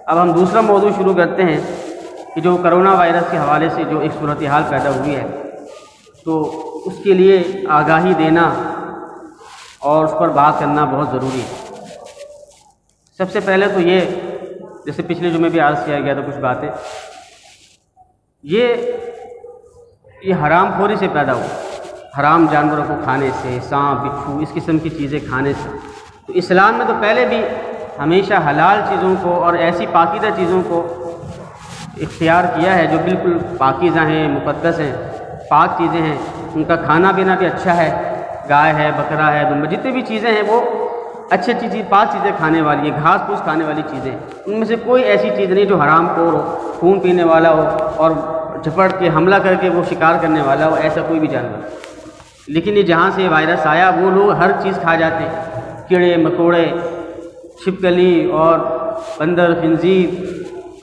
اب ہم دوسرا موضوع شروع کرتے ہیں کہ جو کرونا وائرس کے حوالے سے جو ایک صورتحال پیدا ہوئی ہے، تو اس کے لیے آگاہی دینا اور اس پر بات کرنا بہت ضروری ہے۔ سب سے پہلے تو یہ، جیسے پچھلے جمعے بھی عرض کیا گیا تھا کچھ باتیں، یہ حرام خوری سے پیدا ہوا، حرام جانوروں کو کھانے سے، سانپ بچھو اس قسم کی چیزیں کھانے سے۔ تو اسلام میں تو پہلے بھی ہمیشہ حلال چیزوں کو اور ایسی پاکیزہ چیزوں کو اختیار کیا ہے جو بالکل پاکیزہ ہیں، مقدس ہیں، پاک چیزیں ہیں، ان کا کھانا پینا بھی اچھا ہے، گائے ہے، بکرا ہے، دمبا، جتنی بھی چیزیں ہیں وہ اچھی اچھی چیز، پاک چیزیں کھانے والی ہیں، گھاس پھوس کھانے والی چیزیں ہیں، ان میں سے کوئی ایسی چیز نہیں جو حرام خور ہو، خون پینے والا ہو اور جھپٹ کے حملہ کر کے وہ شکار کرنے والا ہو، ایسا کوئی بھی جانور۔ لیکن یہ جہاں سے وائرس آیا وہ لوگ ہر چیز کھا جاتے ہیں، کیڑے مکوڑے، چھپکلی اور بندر، خنزیر،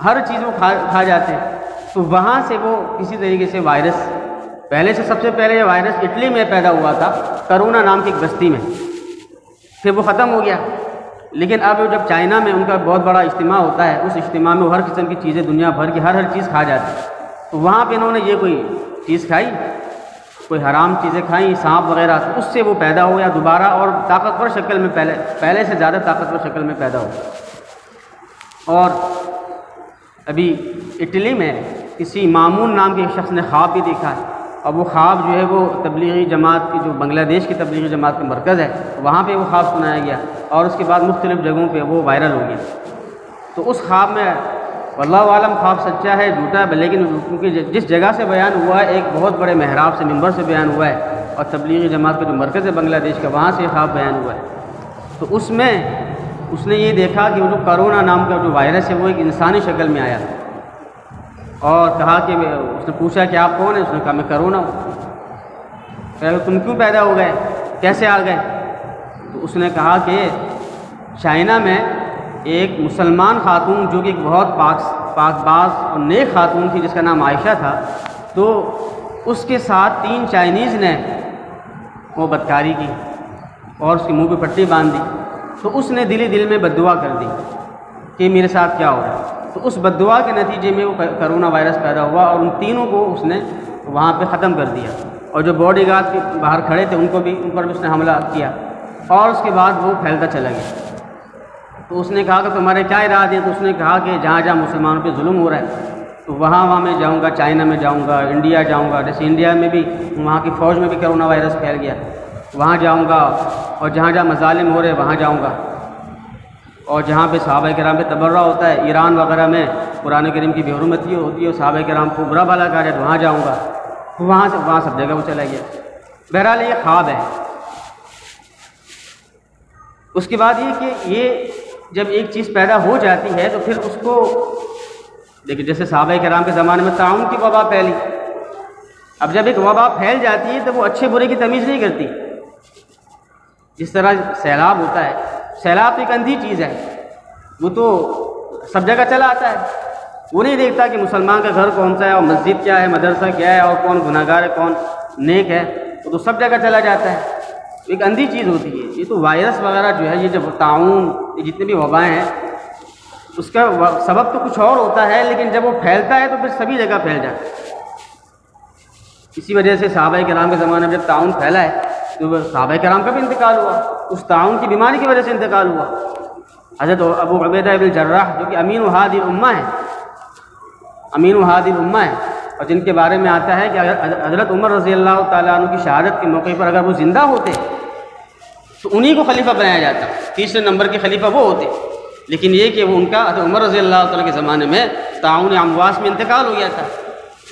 ہر چیز وہ کھا جاتے ہیں۔ تو وہاں سے وہ کسی طریقے سے وائرس، پہلے سے سب سے پہلے یہ وائرس اٹلی میں پیدا ہوا تھا، کرونا نام کی ایک بستی میں، پھر وہ ختم ہو گیا۔ لیکن اب جب چائنا میں ان کا بہت بڑا اجتماع ہوتا ہے، اس اجتماع میں وہ ہر قسم کی چیزیں، دنیا بھر کی ہر چیز کھا جاتے ہیں، تو وہاں پہ انہوں نے یہ کوئی چیز کھائی، کوئی حرام چیزیں کھائیں، سانپ وغیرہ، تو اس سے وہ پیدا ہو گیا دوبارہ اور طاقتور شکل میں، پہلے سے زیادہ طاقتور شکل میں پیدا ہو۔ اور ابھی اٹلی میں کسی مامون نام کے شخص نے خواب بھی دیکھا ہے، اور وہ خواب جو ہے وہ تبلیغی جماعت کی، جو بنگلہ دیش کی تبلیغی جماعت کا مرکز ہے، وہاں پہ وہ خواب سنایا گیا اور اس کے بعد مختلف جگہوں پہ وہ وائرل ہو گیا۔ تو اس خواب میں واللہ عالم خواب سچا ہے جھوٹا ہے، لیکن کیونکہ جس جگہ سے بیان ہوا ہے، ایک بہت بڑے محراب سے، ممبر سے بیان ہوا ہے، اور تبلیغی جماعت کا جو مرکز ہے بنگلہ دیش کا، وہاں سے خواب بیان ہوا ہے۔ تو اس میں اس نے یہ دیکھا کہ وہ جو کرونا نام کا جو وائرس ہے وہ ایک انسانی شکل میں آیا، اور کہا کہ اس نے پوچھا کہ آپ کون ہیں؟ اس نے کہا میں کرونا ہوں۔ کہا تم کیوں پیدا ہو گئے، کیسے آ گئے؟ تو اس نے کہا کہ چائنا میں ایک مسلمان خاتون جو کہ ایک بہت پاک باز اور نیک خاتون تھی جس کا نام عائشہ تھا، تو اس کے ساتھ 3 چائنیز نے وہ بدکاری کی اور اس کے منہ پہ پٹی باندھ دی، تو اس نے دل میں بد دعا کر دی کہ میرے ساتھ کیا ہو رہا ہے۔ تو اس بد دعا کے نتیجے میں وہ کرونا وائرس پیدا ہوا اور ان تینوں کو اس نے وہاں پہ ختم کر دیا، اور جو باڈی گارڈ کے باہر کھڑے تھے ان پر بھی اس نے حملہ کیا، اور اس کے بعد وہ پھیلتا چلا گیا۔ تو اس نے کہا کہ تمہارے کیا ارادے ہیں؟ تو اس نے کہا کہ جہاں جہاں مسلمانوں پہ ظلم ہو رہا ہے تو وہاں میں جاؤں گا، چائنا میں جاؤں گا، انڈیا جاؤں گا، جیسے انڈیا میں بھی وہاں کی فوج میں بھی کرونا وائرس پھیل گیا، وہاں جاؤں گا، اور جہاں جہاں مظالم ہو رہے وہاں جاؤں گا، اور جہاں پہ صحابہ کرام پہ تبرہ ہوتا ہے، ایران وغیرہ میں قرآن کریم کی بے حرمتی ہوتی ہے، صحابہ کرام کو برا بھلا کہا جائے تو وہاں جاؤں گا، وہاں سب جگہ وہ چلا گیا۔ بہرحال یہ خواب ہے۔ اس کے بعد یہ کہ یہ جب ایک چیز پیدا ہو جاتی ہے تو پھر اس کو دیکھیں، جیسے صحابہ کرام کے زمانے میں طاعون کی وبا پھیلی، اب جب ایک وبا پھیل جاتی ہے تو وہ اچھے برے کی تمیز نہیں کرتی۔ جس طرح سیلاب ہوتا ہے، سیلاب تو ایک اندھی چیز ہے، وہ تو سب جگہ چلا آتا ہے، وہ نہیں دیکھتا کہ مسلمان کا گھر کون سا ہے اور مسجد کیا ہے، مدرسہ کیا ہے، اور کون گناہ گار ہے کون نیک ہے، وہ تو سب جگہ چلا جاتا ہے، ایک اندھی چیز ہوتی ہے۔ یہ تو وائرس وغیرہ جو ہے، یہ جب طاعون، یہ جتنے بھی وبائیں ہیں، اس کا سبب تو کچھ اور ہوتا ہے، لیکن جب وہ پھیلتا ہے تو پھر سبھی جگہ پھیل جاتا ہے۔ اسی وجہ سے صحابہ کرام کے زمانے میں جب طاعون پھیلا ہے تو صحابہ کرام کا بھی انتقال ہوا، اس طاعون کی بیماری کی وجہ سے انتقال ہوا۔ حضرت ابو عبیدہ بن جراح جو کہ امین و ہادی الامہ ہیں، امین و ہادی الامہ ہیں، اور جن کے بارے میں آتا ہے کہ حضرت عمر رضی اللہ تعالیٰ عنہ کی شہادت کے موقع پر اگر وہ زندہ ہوتے تو انہی کو خلیفہ بنایا جاتا، 3 نمبر کے خلیفہ وہ ہوتے، لیکن یہ کہ وہ ان کا حضرت عمر رضی اللہ تعالیٰ کے زمانے میں طاعون امواس میں انتقال ہو گیا تھا،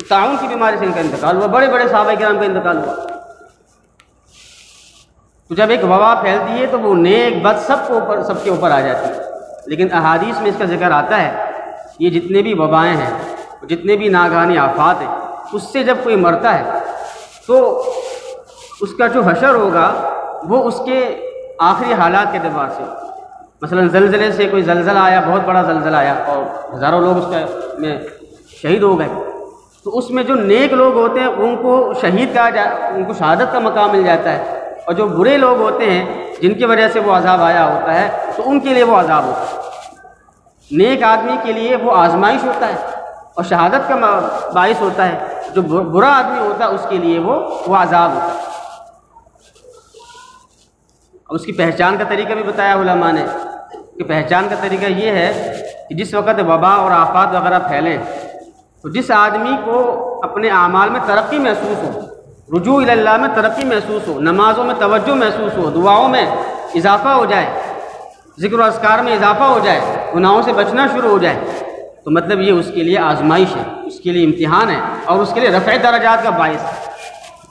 طاعون کی بیماری سے ان کا انتقال ہوا، بڑے بڑے صحابہ کرام کا انتقال ہوا۔ تو جب ایک وبا پھیلتی ہے تو وہ نیک بد سب کے اوپر آ جاتی ہے، لیکن احادیث میں اس کا ذکر آتا ہے، یہ جتنے بھی وبائیں ہیں، جتنے بھی ناگہانی آفات ہیں، اس سے جب کوئی مرتا ہے تو اس کا جو حشر ہوگا وہ اس کے آخری حالات کے اعتبار سے، مثلا زلزلے سے، کوئی زلزلہ آیا، بہت بڑا زلزلہ آیا اور ہزاروں لوگ اس میں شہید ہو گئے، تو اس میں جو نیک لوگ ہوتے ہیں ان کو شہید کہا جائے، ان کو شہادت کا مقام مل جاتا ہے، اور جو برے لوگ ہوتے ہیں جن کی وجہ سے وہ عذاب آیا ہوتا ہے تو ان کے لیے وہ عذاب ہوتا ہے۔ نیک آدمی کے لیے وہ آزمائش ہوتا ہے اور شہادت کا باعث ہوتا ہے. جو برا آدمی ہوتا ہے اس کے لیے وہ عذاب ہوتا ہے. اور اس کی پہچان کا طریقہ بھی بتایا علماء نے کہ پہچان کا طریقہ یہ ہے کہ جس وقت وبا اور آفات وغیرہ پھیلیں تو جس آدمی کو اپنے اعمال میں ترقی محسوس ہو، رجوع الی اللہ میں ترقی محسوس ہو، نمازوں میں توجہ محسوس ہو، دعاؤں میں اضافہ ہو جائے، ذکر و اذکار میں اضافہ ہو جائے، گناہوں سے بچنا شروع ہو جائے، تو مطلب یہ اس کے لیے آزمائش ہے، اس کے لیے امتحان ہے اور اس کے لیے رفع درجات کا باعث ہے.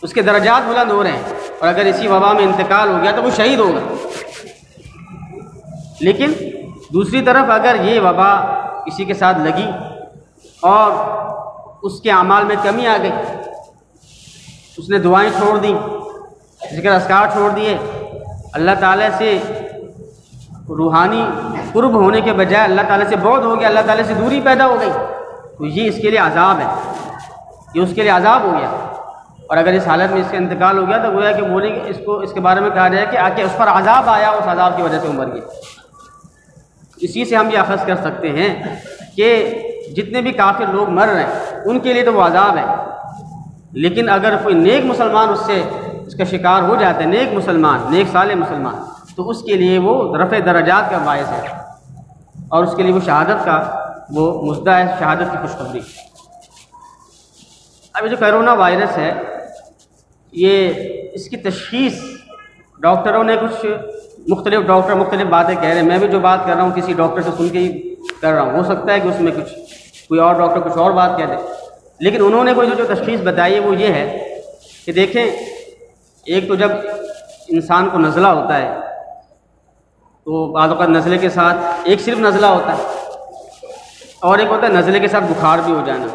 اس کے درجات بلند ہو رہے ہیں اور اگر اسی وبا میں انتقال ہو گیا تو وہ شہید ہوگا. لیکن دوسری طرف اگر یہ وبا کسی کے ساتھ لگی اور اس کے اعمال میں کمی آ گئی، اس نے دعائیں چھوڑ دیں، ذکر اذکار چھوڑ دیے، اللہ تعالیٰ سے روحانی قرب ہونے کے بجائے اللہ تعالیٰ سے بعد ہو گیا، اللہ تعالیٰ سے دوری پیدا ہو گئی، تو یہ اس کے لیے عذاب ہے، یہ اس کے لیے عذاب ہو گیا. اور اگر اس حالت میں اس کا انتقال ہو گیا تو گویا کہ بولیں گے اس کے بارے میں کہا جائے کہ آکے اس پر عذاب آیا، اس عذاب کی وجہ سے وہ مر گیا. اسی سے ہم یہ اخذ کر سکتے ہیں کہ جتنے بھی کافر لوگ مر رہے ہیں ان کے لیے تو وہ عذاب ہے، لیکن اگر کوئی نیک مسلمان اس کا شکار ہو جاتا ہے، نیک مسلمان، نیک صالح مسلمان، تو اس کے لیے وہ رفع درجات کا باعث ہے اور اس کے لیے وہ شہادت کا وہ مژدہ ہے، شہادت کی خوشخبری. اب جو کرونا وائرس ہے اس کی تشخیص ڈاکٹروں نے مختلف ڈاکٹر مختلف باتیں کہہ رہے ہیں. میں بھی جو بات کر رہا ہوں کسی ڈاکٹر سے سن کے ہی کر رہا ہوں، ہو سکتا ہے کہ اس میں کوئی اور ڈاکٹر کچھ اور بات کہہ دے، لیکن انہوں نے کوئی جو تشخیص بتائی ہے وہ یہ ہے کہ دیکھیں، ایک تو جب انسان کو نزلہ ہوتا ہے تو بعض اوقات نزلے کے ساتھ ایک صرف نزلہ ہوتا ہے اور ایک ہوتا ہے نزلے کے ساتھ بخار بھی ہو جانا،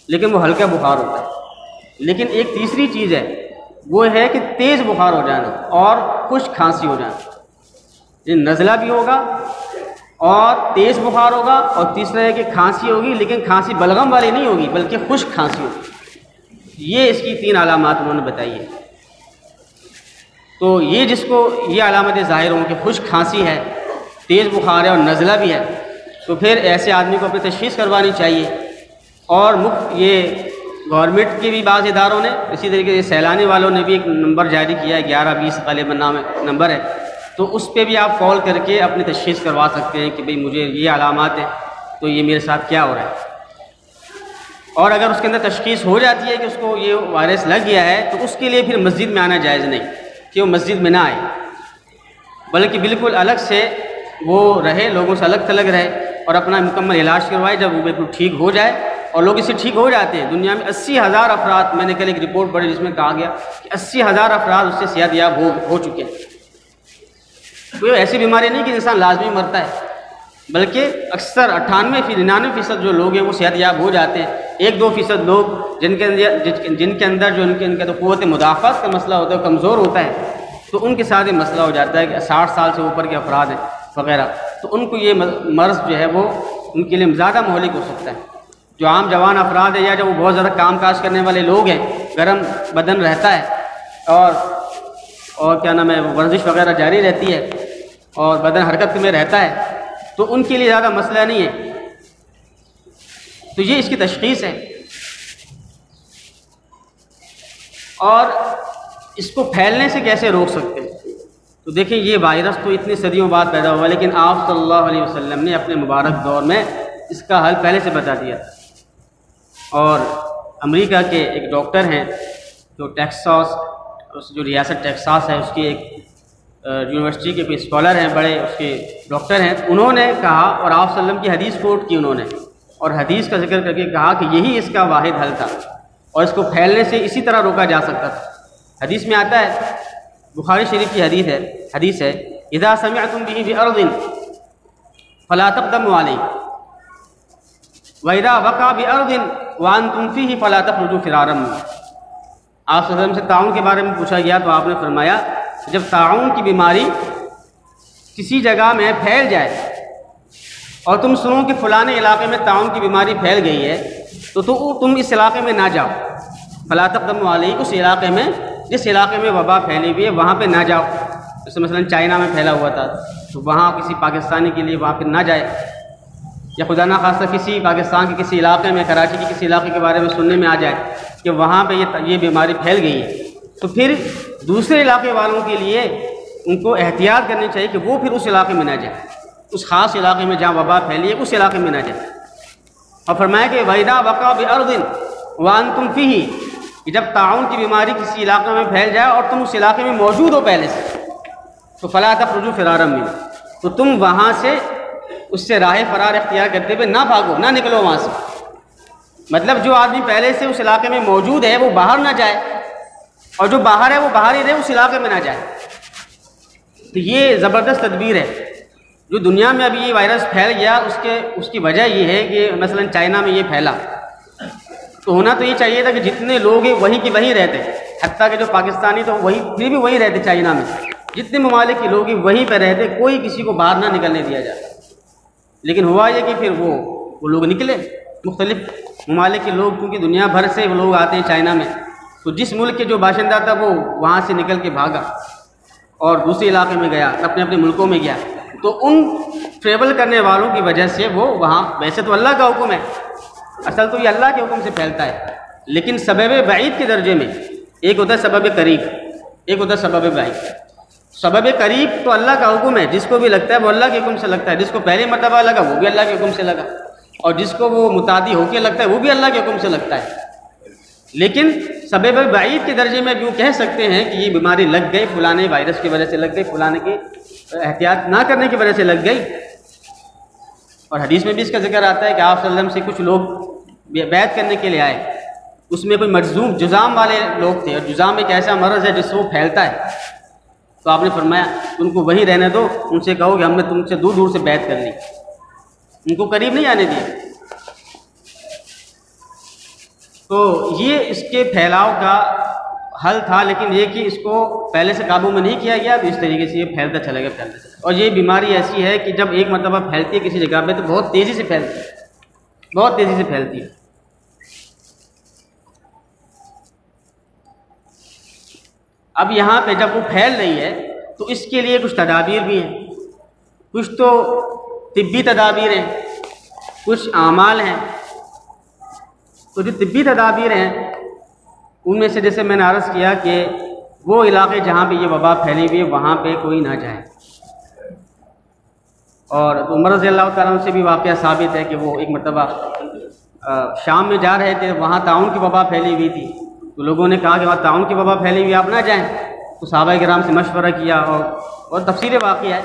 لیکن وہ ہلکا بخار ہوتا ہے. لیکن ایک تیسری چیز ہے، وہ ہے کہ تیز بخار ہو جانا اور خشک کھانسی ہو جانا. یہ نزلہ بھی ہوگا اور تیز بخار ہوگا، اور تیسرا ہے کہ کھانسی ہوگی، لیکن کھانسی بلغم والی نہیں ہوگی بلکہ خشک کھانسی ہوگی. یہ اس کی 3 علامات انہوں نے بتائی ہے. تو یہ جس کو یہ علامتیں ظاہر ہوں کہ خشک کھانسی ہے، تیز بخار ہے اور نزلہ بھی ہے، تو پھر ایسے آدمی کو اپنی تشخیص کروانی چاہیے. اور یہ گورنمنٹ کے بھی بعض اداروں نے، اسی طریقے سے سیلانی والوں نے بھی ایک نمبر جاری کیا ہے، 1120 غالباً نام نمبر ہے، تو اس پہ بھی آپ کال کر کے اپنی تشخیص کروا سکتے ہیں کہ بھئی مجھے یہ علامات ہیں تو یہ میرے ساتھ کیا ہو رہا ہے. اور اگر اس کے اندر تشخیص ہو جاتی ہے کہ اس کو یہ وائرس لگ گیا ہے تو اس کے لیے پھر مسجد میں آنا جائز نہیں کہ وہ مسجد میں نہ آئے، بلکہ بالکل الگ سے وہ رہے، لوگوں سے الگ تھلگ رہے اور اپنا مکمل علاج کروائے. جب وہ بالکل ٹھیک ہو جائے، اور لوگ اس سے ٹھیک ہو جاتے ہیں، دنیا میں 80,000 افراد، میں نے کل ایک رپورٹ پڑھی جس میں کہا گیا کہ 80,000 افراد اس سے صحت یاب ہو چکے ہیں. کوئی ایسی بیماری نہیں کہ انسان لازمی مرتا ہے، بلکہ اکثر 98-99% جو لوگ ہیں وہ صحت یاب ہو جاتے ہیں. 1-2% لوگ جن کے اندر جو ان کا تو قوت مدافعت کا مسئلہ ہوتا ہے، کمزور ہوتا ہے، تو ان کے ساتھ یہ مسئلہ ہو جاتا ہے کہ 60 سال سے اوپر کے افراد ہیں وغیرہ، تو ان کو یہ مرض جو ہے وہ ان کے لیے زیادہ مہلک ہو سکتا ہے. جو عام جوان افراد ہیں یا جو وہ بہت زیادہ کام کاج کرنے والے لوگ ہیں، گرم بدن رہتا ہے اور کیا نام ہے، ورزش وغیرہ جاری رہتی ہے اور بدن حرکت میں رہتا ہے، تو ان کے لیے زیادہ مسئلہ نہیں ہے. تو یہ اس کی تشخیص ہے. اور اس کو پھیلنے سے کیسے روک سکتے ہیں؟ تو دیکھیں، یہ وائرس تو اتنی صدیوں بعد پیدا ہوا، لیکن آپ صلی اللہ علیہ وسلم نے اپنے مبارک دور میں اس کا حل پہلے سے بتا دیا. اور امریکہ کے ایک ڈاکٹر ہیں جو ٹیکساس، جو ریاست ٹیکساس ہے، اس کی ایک یونیورسٹی کے کوئی اسکالر ہیں، بڑے اس کے ڈاکٹر ہیں، انہوں نے کہا اور آپ صلی اللہ علیہ وسلم کی حدیث کوٹ کی انہوں نے، اور حدیث کا ذکر کر کے کہا کہ یہی اس کا واحد حل تھا اور اس کو پھیلنے سے اسی طرح روکا جا سکتا تھا. حدیث میں آتا ہے، بخاری شریف کی حدیث ہے اذا سمعتم به بارض فلا تقدموا عليه واذا وقع بارض وانتم فيه فلا تخرجوا فرارا منه. آپ صلی اللہ علیہ وسلم سے طاعون کے بارے میں پوچھا گیا تو آپ نے فرمایا جب طاعون کی بیماری کسی جگہ میں پھیل جائے اور تم سنو کہ فلاں علاقے میں طاعون کی بیماری پھیل گئی ہے تو تم اس علاقے میں نہ جاؤ. فلا تقدموا علیہ، اس علاقے میں جس علاقے میں وبا پھیلی ہوئی ہے وہاں پہ نہ جاؤ. جیسے مثلا چائنا میں پھیلا ہوا تھا تو وہاں کسی پاکستانی کے لیے وہاں پھر نہ جائے، یا خدا نہ خواستہ کسی پاکستان کے کسی علاقے میں، کراچی کے کسی علاقے کے بارے میں سننے میں آ جائے کہ وہاں پہ یہ بیماری پھیل گئی ہے، تو پھر دوسرے علاقے والوں کے لیے ان کو احتیاط کرنی چاہیے کہ وہ پھر اس علاقے میں نہ جائے، اس خاص علاقے میں جہاں وبا پھیلی ہے اس علاقے میں نہ جائے۔ اور فرمایا کہ وَإِذَا وَقَعَ بِأَرْضٍ وَأَنْتُمْ فِيهِ، کہ جب طاعون کی بیماری کسی علاقے میں پھیل جائے اور تم اس علاقے میں موجود ہو پہلے سے، تو فَلَا تَخْرُجُوا فِرَارًا مِنْهُ، تو تم وہاں سے اس سے راہ فرار اختیار کرتے ہوئے نہ بھاگو، نہ نکلو وہاں سے۔ مطلب جو آدمی پہلے سے اس علاقے میں موجود ہے وہ باہر نہ جائے، اور جو باہر ہے وہ باہر ہی رہے، اس علاقے میں نہ جائے۔ تو یہ زبردست تدبیر ہے۔ جو دنیا میں ابھی یہ وائرس پھیل گیا اس کی وجہ یہ ہے کہ مثلا چائنا میں یہ پھیلا، تو ہونا تو یہ چاہیے تھا کہ جتنے لوگ ہیں وہیں کے وہیں رہتے، حتیٰ کہ جو پاکستانی تو وہیں پھر بھی وہیں رہتے، چائنا میں جتنے ممالک کے لوگ ہیں وہیں پہ رہتے، کوئی کسی کو باہر نہ نکلنے دیا جاتا۔ لیکن ہوا یہ کہ پھر وہ لوگ نکلے، مختلف ممالک کے لوگ، کیونکہ دنیا بھر سے وہ لوگ آتے ہیں چائنا میں، تو جس ملک کے جو باشندہ تھا وہ وہاں سے نکل کے بھاگا اور دوسرے علاقے میں گیا، اپنے اپنے ملکوں میں گیا، تو ان ٹریول کرنے والوں کی وجہ سے وہ وہاں، ویسے تو اللہ کا حکم ہے، اصل تو یہ اللہ کے حکم سے پھیلتا ہے، لیکن سبب بعید کے درجے میں ایک ہوتا ہے سبب قریب، ایک ہوتا ہے سبب بعید۔ سبب قریب تو اللہ کا حکم ہے، جس کو بھی لگتا ہے وہ اللہ کے حکم سے لگتا ہے، جس کو پہلے مرتبہ لگا وہ بھی اللہ کے حکم سے لگا، اور جس کو وہ متعدی ہو کے لگتا ہے وہ بھی اللہ کے حکم سے لگتا ہے۔ لیکن سبب بعید کے درجے میں یوں کہہ سکتے ہیں کہ یہ بیماری لگ گئی فلانے وائرس کی وجہ سے لگ گئی، فلانے کی احتیاط نہ کرنے کی وجہ سے لگ گئی۔ اور حدیث میں بھی اس کا ذکر آتا ہے کہ آپ صلی اللہ علیہ وسلم سے کچھ لوگ بیعت کرنے کے لیے آئے، اس میں کوئی مجذوم جذام والے لوگ تھے، اور جذام ایک ایسا مرض ہے جس سے وہ پھیلتا ہے، تو آپ نے فرمایا ان کو وہیں رہنے دو، ان سے کہو کہ ہم نے تم سے دور دور سے بیعت کر لی، ان کو قریب نہیں آنے دیا۔ تو یہ اس کے پھیلاؤ کا حل تھا، لیکن یہ کہ اس کو پہلے سے قابو میں نہیں کیا گیا، تو اس طریقے سے یہ پھیلتا چلا گیا، پھیلتا چلا گیا۔ اور یہ بیماری ایسی ہے کہ جب ایک مرتبہ پھیلتی ہے کسی جگہ پہ تو بہت تیزی سے پھیلتی ہے، بہت تیزی سے پھیلتی ہے۔ اب یہاں پہ جب وہ پھیل رہی ہے تو اس کے لیے کچھ تدابیر بھی ہیں، کچھ تو طبی تدابیر ہیں، کچھ اعمال ہیں۔ تو جو طبی تدابیر ہیں ان میں سے جیسے میں نے عرض کیا کہ وہ علاقے جہاں پہ یہ وبا پھیلی ہوئی ہے وہاں پہ کوئی نہ جائے۔ اور عمر رضی اللہ تعالیٰ عنہ سے بھی واقعہ ثابت ہے کہ وہ ایک مرتبہ شام میں جا رہے تھے، وہاں طاعون کی وبا پھیلی ہوئی تھی، تو لوگوں نے کہا کہ وہاں طاعون کی وبا پھیلی ہوئی آپ نہ جائیں، تو صحابہ کرام سے مشورہ کیا اور تفصیل واقعہ ہے،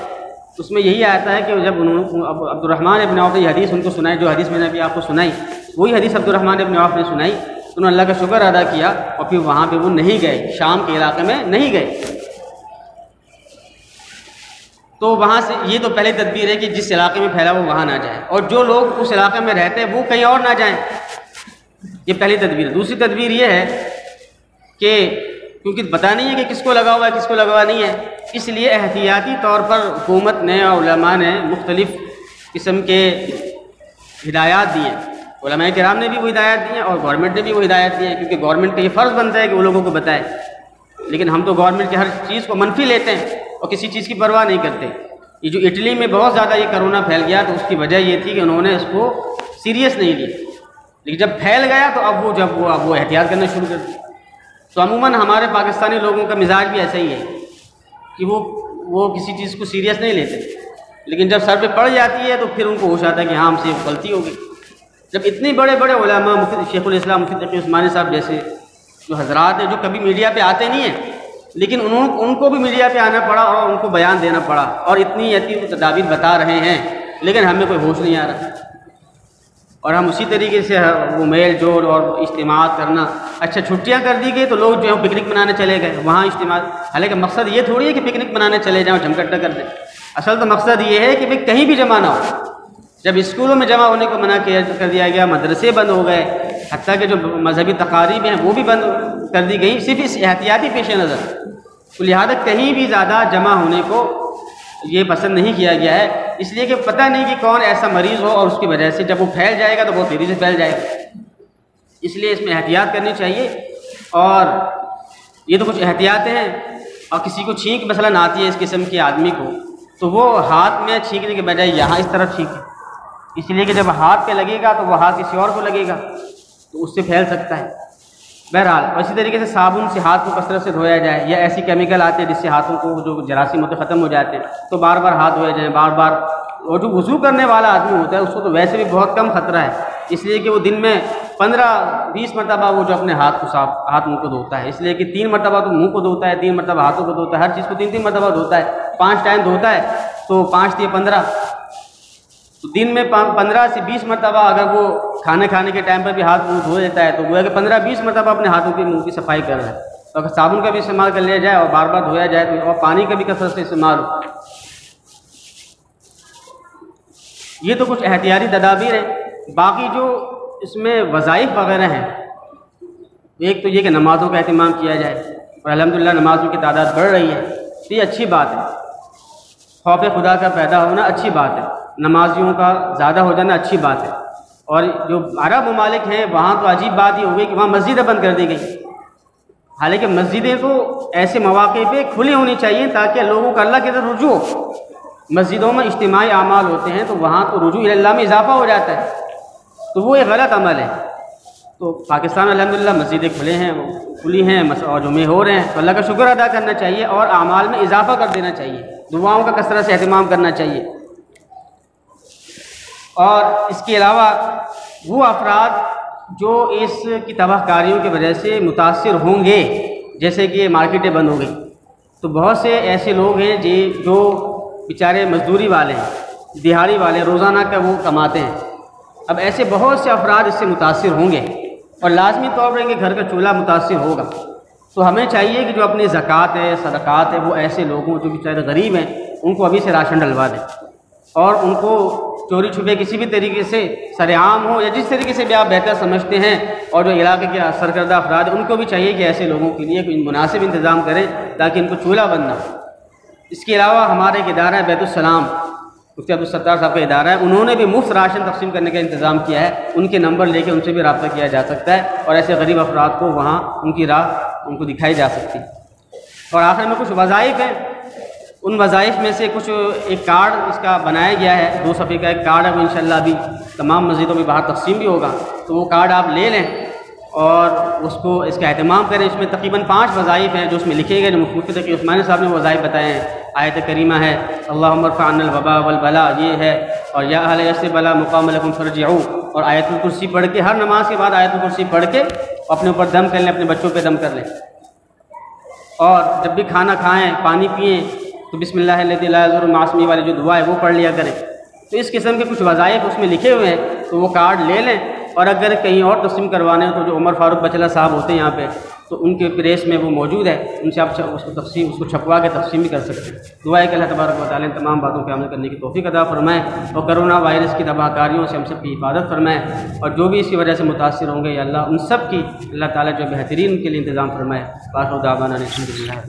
اس میں یہی آتا ہے کہ جب انہوں نے عبد الرحمن ابن عوف نے یہ حدیث ان کو سنائی، جو حدیث میں نے ابھی آپ کو سنائی وہی حدیث عبد الرحمن ابن عوف نے سنائی، تو انہوں نے اللہ کا شکر ادا کیا اور پھر وہاں پہ وہ نہیں گئے، شام کے علاقے میں نہیں گئے۔ تو وہاں سے یہ تو پہلی تدبیر ہے کہ جس علاقے میں پھیلا وہ وہاں نہ جائے، اور جو لوگ اس علاقے میں رہتے ہیں وہ کہیں اور نہ جائیں، یہ پہلی تدبیر ہے۔ دوسری تدبیر یہ ہے کہ کیونکہ پتہ نہیں ہے کہ کس کو لگا ہوا ہے کس کو لگا ہوا نہیں ہے، اس لیے احتیاطی طور پر حکومت نے اور علماء نے مختلف قسم کے ہدایات دیے، علماء کرام نے بھی وہ ہدایات دی ہیں اور گورنمنٹ نے بھی وہ ہدایات دی ہیں، کیونکہ گورنمنٹ کا یہ فرض بنتا ہے کہ وہ لوگوں کو بتائے، لیکن ہم تو گورنمنٹ کی ہر چیز کو منفی لیتے ہیں اور کسی چیز کی پرواہ نہیں کرتے۔ یہ جو اٹلی میں بہت زیادہ یہ کرونا پھیل گیا تو اس کی وجہ یہ تھی کہ انہوں نے اس کو سیریس نہیں لی، لیکن جب پھیل گیا تو اب وہ احتیاط کرنا شروع کر دی۔ تو عموماً ہمارے پاکستانی لوگوں کا مزاج بھی ایسا ہی ہے کہ وہ کسی چیز کو سیریس نہیں لیتے، لیکن جب سر پہ پڑ جاتی ہے تو پھر ان کو ہوش آتا ہے کہ ہاں ہم سے غلطی ہو گئی۔ جب اتنے بڑے بڑے علماء مفتی شیخ الاسلام مفتی تقی عثمانی صاحب جیسے جو حضرات ہیں جو کبھی میڈیا پہ آتے نہیں ہیں، لیکن ان کو بھی میڈیا پہ آنا پڑا اور ان کو بیان دینا پڑا اور اتنی تدابیر بتا رہے ہیں، لیکن ہمیں کوئی ہوش نہیں آ رہا، اور ہم اسی طریقے سے وہ میل جوڑ اور اجتماعات کرنا۔ اچھا چھٹیاں کر دی گئی تو لوگ جو ہے پکنک منانے چلے گئے، وہاں اجتماع، حالانکہ مقصد یہ تھوڑی ہے کہ پکنک منانے چلے جائیں اور جھمکٹا کر دیں، اصل تو مقصد یہ ہے کہ بھئی کہیں بھی جمع نہ ہو۔ جب اسکولوں میں جمع ہونے کو منع کر دیا گیا، مدرسے بند ہو گئے، حتیٰ کہ جو مذہبی تقاریب ہیں وہ بھی بند کر دی گئی، صرف اس احتیاطی پیش نظر، تو لہٰذا کہیں بھی زیادہ جمع ہونے کو یہ پسند نہیں کیا گیا ہے، اس لیے کہ پتہ نہیں کہ کون ایسا مریض ہو اور اس کی وجہ سے جب وہ پھیل جائے گا تو بہت تیزی سے پھیل جائے گا، اس لیے اس میں احتیاط کرنی چاہیے۔ اور یہ تو کچھ احتیاطیں ہیں، اور کسی کو چھینک مثلاً آتی ہے اس قسم کے آدمی کو تو وہ ہاتھ میں چھینکنے کے بجائے یہاں اس طرف چھینکے، اس لیے کہ جب ہاتھ پہ لگے گا تو وہ ہاتھ کسی اور کو لگے گا تو اس سے پھیل سکتا ہے۔ بہرحال اسی طریقے سے صابن سے ہاتھ کو کثرت سے دھویا جائے، یا ایسی کیمیکل آتے ہیں جس سے ہاتھوں کو جو جراثیم ہوتے ختم ہو جاتے ہیں، تو بار بار ہاتھ دھوئے جائیں بار بار۔ اور جو وضو کرنے والا آدمی ہوتا ہے اس کو تو ویسے بھی بہت کم خطرہ ہے، اس لیے کہ وہ دن میں 15-20 مرتبہ وہ جو اپنے ہاتھ منہ کو دھوتا ہے، اس لیے کہ 3 مرتبہ تو منہ کو دھوتا ہے، 3 مرتبہ ہاتھوں کو دھوتا ہے، ہر چیز کو 3 مرتبہ دھوتا ہے، 5 ٹائم دھوتا ہے تو 5 × 15، تو دن میں 15 سے 20 مرتبہ اگر وہ کھانے کے ٹائم پر بھی ہاتھ منہ دھو دیتا ہے تو گویا کہ 15-20 مرتبہ اپنے ہاتھوں کی منہ کی صفائی کر رہا ہے۔ تو اگر صابن کا بھی استعمال کر لیا جائے اور بار بار دھویا جائے اور پانی کا بھی کثرت سے استعمال ہو۔ یہ تو کچھ احتیاطی تدابیر ہیں۔ باقی جو اس میں وظائف وغیرہ ہیں، ایک تو یہ کہ نمازوں کا اہتمام کیا جائے، اور الحمدللہ نمازوں کی تعداد بڑھ رہی ہے، تو یہ اچھی بات ہے۔ خوف خدا کا پیدا ہونا اچھی بات ہے، نمازیوں کا زیادہ ہو جانا اچھی بات ہے۔ اور جو عرب ممالک ہیں وہاں تو عجیب بات یہ ہو گئی کہ وہاں مسجدیں بند کر دی گئی، حالانکہ مسجدیں تو ایسے مواقع پہ کھلی ہونی چاہیے تاکہ لوگوں کا اللہ کی طرف رجوع ہو۔ مسجدوں میں اجتماعی اعمال ہوتے ہیں تو وہاں تو رجوع اللہ میں اضافہ ہو جاتا ہے، تو وہ ایک غلط عمل ہے۔ تو پاکستان الحمدللہ مسجدیں کھلی ہیں اور جمعے ہو رہے ہیں، تو اللہ کا شکر ادا کرنا چاہیے اور اعمال میں اضافہ کر دینا چاہیے، دعاؤں کا کثرت سے اہتمام کرنا چاہیے۔ اور اس کے علاوہ وہ افراد جو اس کی تباہ کاریوں کی وجہ سے متاثر ہوں گے، جیسے کہ مارکیٹیں بند ہو گئی، تو بہت سے ایسے لوگ ہیں جو بیچارے مزدوری والے ہیں، دیہڑی والے، روزانہ کا وہ کماتے ہیں۔ اب ایسے بہت سے افراد اس سے متاثر ہوں گے اور لازمی طور پر ان کے گھر کا چولہا متاثر ہوگا، تو ہمیں چاہیے کہ جو اپنی زکوٰۃ ہے، صدقات ہے، وہ ایسے لوگوں جو بیچارے غریب ہیں ان کو ابھی سے راشن ڈلوا دیں، اور ان کو چوری چھپے کسی بھی طریقے سے سرعام ہو یا جس طریقے سے بھی آپ بہتر سمجھتے ہیں، اور جو علاقے کے سرکردہ افراد ہیں ان کو بھی چاہیے کہ ایسے لوگوں کے لیے کوئی مناسب انتظام کریں تاکہ ان کو چولہا بند نہ ہو۔ اس کے علاوہ ہمارے ایک ادارہ ہے بیت السلام، مفتی عبدالستار صاحب کا ادارہ ہے، انہوں نے بھی مفت راشن تقسیم کرنے کا انتظام کیا ہے، ان کے نمبر لے کے ان سے بھی رابطہ کیا جا سکتا ہے اور ایسے غریب افراد کو وہاں ان کی راہ ان کو دکھائی جا سکتی ہے۔ اور آخر میں کچھ وظائف ہیں، ان وظائف میں سے کچھ ایک کارڈ اس کا بنایا گیا ہے، 2 صفحے کا ایک کارڈ ہے، وہ انشاءاللہ ابھی تمام مسجدوں میں باہر تقسیم بھی ہوگا، تو وہ کارڈ آپ لے لیں اور اس کا اہتمام کریں۔ اس میں تقریباً 5 وظائف ہیں جو اس میں لکھے گئے، جو مفتی تقی عثمانی صاحب نے وہ وظائف بتائے ہیں۔ آیت کریمہ ہے اللہم ارفع عنا الوباء والبلاء، یہ ہے، اور یا اہل یثرب لا مقام لکم فارجعوا، اور آیت الکرسی پڑھ کے ہر نماز کے بعد آیت الکرسی پڑھ کے اپنے اوپر دم کر لیں، اپنے بچوں پہ دم کر لیں، اور جب بھی کھانا کھائیں پانی پئیں تو بسم اللہ الذی لا یضر مع اسمہ والی جو دعا ہے وہ پڑھ لیا کریں۔ تو اس قسم کے کچھ وظائف اس میں لکھے ہوئے ہیں، تو وہ کارڈ لے لیں، اور اگر کہیں اور تقسیم کروانے ہو تو جو عمر فاروق بچلہ صاحب ہوتے ہیں یہاں پہ، تو ان کے پریس میں وہ موجود ہے، ان سے آپ اس کو چھپوا کے تقسیم بھی کر سکتے ہیں۔ دعا ہے کہ اللہ تبارک و تعالیٰ ان تمام باتوں پہ عمل کرنے کی توفیق عطا فرمائے، اور کرونا وائرس کی تباہ کاریوں سے ہم سب کی حفاظت فرمائے، اور جو بھی اس کی وجہ سے متاثر ہوں گے یا اللہ ان سب کی اللہ تعالیٰ جو بہترین ان کے لیے انتظام فرمائے۔ باقی دعوانا الحمدللہ۔